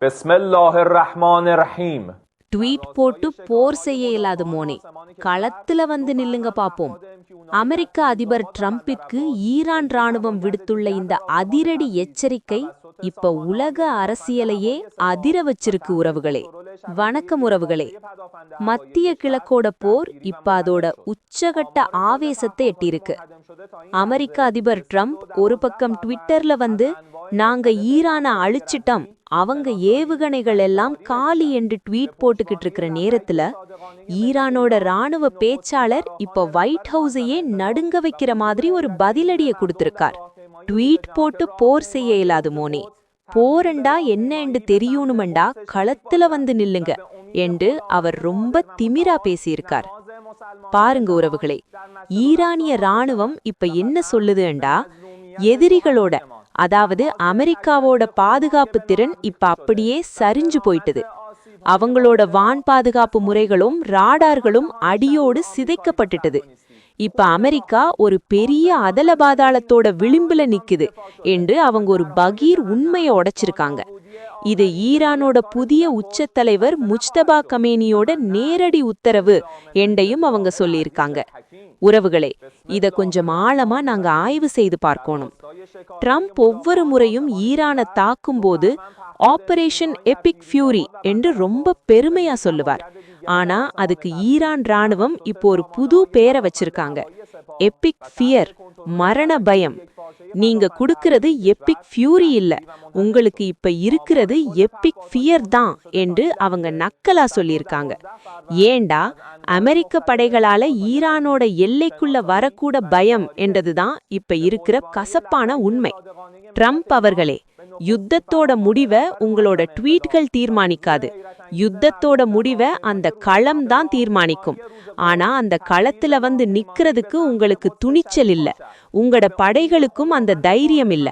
பிஸ்மில்லாஹிர்ரஹ்மானிர்ரஹீம். Tweet போட்டு போர் செய்ய இயலாது மோனே, களத்துல வந்து நில்லுங்க பாப்போம். அமெரிக்க அதிபர் ட்ரம்பிற்கு ஈரான் ராணுவம் விடுத்துள்ள இந்த அதிரடி எச்சரிக்கை இப்ப உலக அரசியலையே அதிர வச்சிருக்கு உறவுகளே. வணக்கம் உறவுகளே. மத்திய கிழக்கோட போர் இப்ப அதோட உச்சகட்ட ஆவேசத்தை எட்டியிருக்கு. அமெரிக்க அதிபர் ட்ரம்ப் ஒரு பக்கம் ட்விட்டர்ல வந்து நாங்க ஈரானை அழிச்சிட்டோம், அவங்க ஏவுகணைகள் எல்லாம் காலி என்று ட்வீட் போட்டுக்கிட்டு இருக்கிற நேரத்துல ஈரானோட ராணுவ பேச்சாளர் இப்ப ஒயிட் ஹவுஸையே நடுங்க வைக்கிற மாதிரி ஒரு பதிலடியை கொடுத்திருக்கார். ட்வீட் போட்டு போர் செய்ய இயலாது மோனே, போரண்டா என்ன என்று தெரியுணுமெண்டா களத்துல வந்து நில்லுங்க என்று அவர் ரொம்ப திமிரா பேசியிருக்கார். பாருங்க உறவுகளே, ஈரானிய ராணுவம் இப்ப என்ன சொல்லுதுண்டா, எதிரிகளோட அதாவது அமெரிக்காவோட பாதுகாப்பு திறன் இப்ப அப்படியே சரிஞ்சு போயிட்டது. அவங்களோட வான் பாதுகாப்பு முறைகளும் ராடார்களும் அடியோடு சிதைக்கப்பட்டுட்டது. இப்ப அமெரிக்கா ஒரு பெரிய அதல பாதாளத்தோட விளிம்புல நிக்குது என்று அவங்க ஒரு பகீர் உண்மையை உடைச்சிருக்காங்க. இது ஈரானோட புதிய உச்சத்தலைவர் முஜ்தபா கமேனியோட நேரடி உத்தரவு என்றையும் அவங்க சொல்லியிருக்காங்க. உறவுகளே, இத கொஞ்சம் ஆழமா நாங்க ஆய்வு செய்து பார்க்கணும். ட்ரம்ப் ஒவ்வொரு முறையும் ஈரானை தாக்கும் போது ஆபரேஷன் எபிக் ஃபியூரி என்று ரொம்ப பெருமையா சொல்லுவார். ஆனா அதுக்கு ஈரான் ராணுவம் இப்போ ஒரு புது பேரை வச்சிருக்காங்க, எபிக் ஃபியர், மரண பயம். நீங்க குடுக்கிறது எபிக் ஃபியூரி இல்ல, உங்களுக்கு இப்ப இருக்கிறது எபிக் ஃபியர் தான் என்று அவங்க நக்கலா சொல்லியிருக்காங்க. ஏண்டா அமெரிக்க படைகளால ஈரானோட எல்லைக்குள்ள வரக்கூட பயம் என்றதுதான் இப்ப இருக்கிற கசப்பான உண்மை. ட்ரம்ப் அவர்களே, யுத்தத்தோட முடிவை உங்களோட ட்வீட்கள் தீர்மானிக்காது. யுத்தத்தோட முடிவை அந்த களம் தான் தீர்மானிக்கும். ஆனா அந்த களத்துல வந்து நிக்கிறதுக்கு உங்களுக்கு துணிச்சல் இல்ல, உங்களோட படைகளுக்கும் அந்த தைரியம் இல்ல.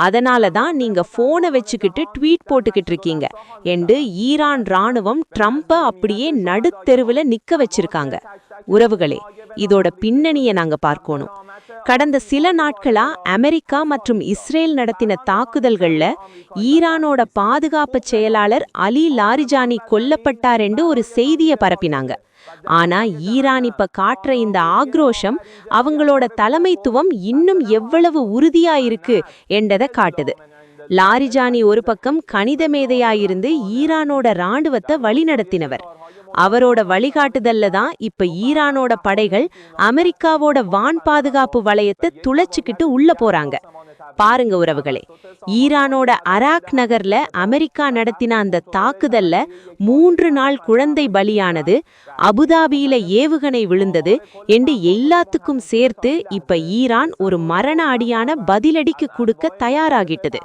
அதனாலதான் நீங்க போனை வச்சுக்கிட்டு ட்வீட் போட்டுக்கிட்டு இருக்கீங்க என்று ஈரான் ராணுவம் ட்ரம்ப அப்படியே நடுத்தெருவுல நிக்க வச்சிருக்காங்க. உறவுகளே, இதோட பின்னணியை நாங்க பார்க்கணும். கடந்த சில நாட்களா அமெரிக்கா மற்றும் இஸ்ரேல் நடத்தின தாக்குதல்கள்ல ஈரானோட பாதுகாப்பு செயலாளர் அலி லாரிஜானி கொல்லப்பட்டார் என்று ஒரு செய்தியை பரப்பினாங்க. ஆனா ஈரான் இப்ப காட்டுற இந்த ஆக்ரோஷம் அவங்களோட தலைமைத்துவம் இன்னும் எவ்வளவு உறுதியா இருக்கு என்றதை காட்டுது. லாரிஜானி ஒரு பக்கம் கணித மேதையாயிருந்து ஈரானோட ராணுவத்தை வழிநடத்தினவர். அவரோட வழிகாட்டுதல்ல தான் இப்ப ஈரானோட படைகள் அமெரிக்காவோட வான் பாதுகாப்பு வளையத்தை துளைச்சுக்கிட்டு உள்ள போறாங்க. பாருங்க உறவுகளே, ஈரானோட அராக் நகர்ல அமெரிக்கா நடத்தின அந்த தாக்குதல்ல 3 நாள் குழந்தை பலியானது, அபுதாபியில ஏவுகணை விழுந்தது என்று எல்லாத்துக்கும் சேர்த்து இப்ப ஈரான் ஒரு மரண அடியான பதிலடிக்கு கொடுக்க தயாராகிட்டது.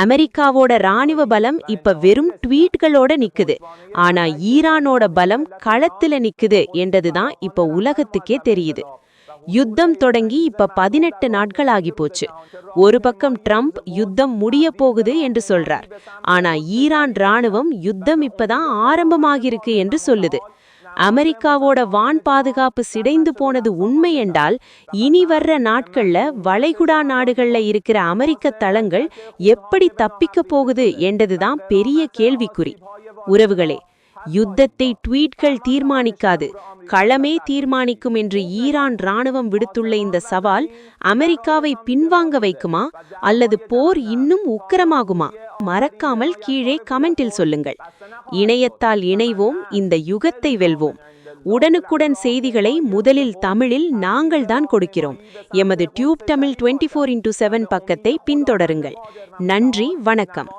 அமெரிக்காவோட ராணுவ பலம் இப்ப வெறும் ட்வீட்களோட நிக்குது, ஆனா ஈரானோட பலம் களத்துல நிக்குது என்றதுதான் இப்ப உலகத்துக்கே தெரியுது. யுத்தம் தொடங்கி இப்ப 18 நாட்கள் ஆகி போச்சு. ஒரு பக்கம் ட்ரம்ப் யுத்தம் முடிய போகுது என்று சொல்றார், ஆனா ஈரான் ராணுவம் யுத்தம் இப்பதான் ஆரம்பமாகிருக்கு என்று சொல்லுது. அமெரிக்காவோட வான் பாதுகாப்பு சிதைந்து போனது உண்மை என்றால் இனி வர்ற நாட்கள்ல வளைகுடா நாடுகள்ல இருக்கிற அமெரிக்க தளங்கள் எப்படி தப்பிக்க போகுது என்றதுதான் பெரிய கேள்விக்குறி. உறவுகளே, யுத்தத்தை ட்வீட்கள் தீர்மானிக்காது, களமே தீர்மானிக்கும் என்று ஈரான் ராணுவம் விடுத்துள்ள இந்த சவால் அமெரிக்காவை பின்வாங்க வைக்குமா அல்லது போர் இன்னும் உக்கிரமாகுமா? மறக்காமல் கீழே கமெண்டில் சொல்லுங்கள். இணையத்தால் இணைவோம், இந்த யுகத்தை வெல்வோம். உடனுக்குடன் செய்திகளை முதலில் தமிழில் நாங்கள் தான் கொடுக்கிறோம். எமது டியூப் தமிழ் 24x7 பக்கத்தை பின்தொடருங்கள். நன்றி, வணக்கம்.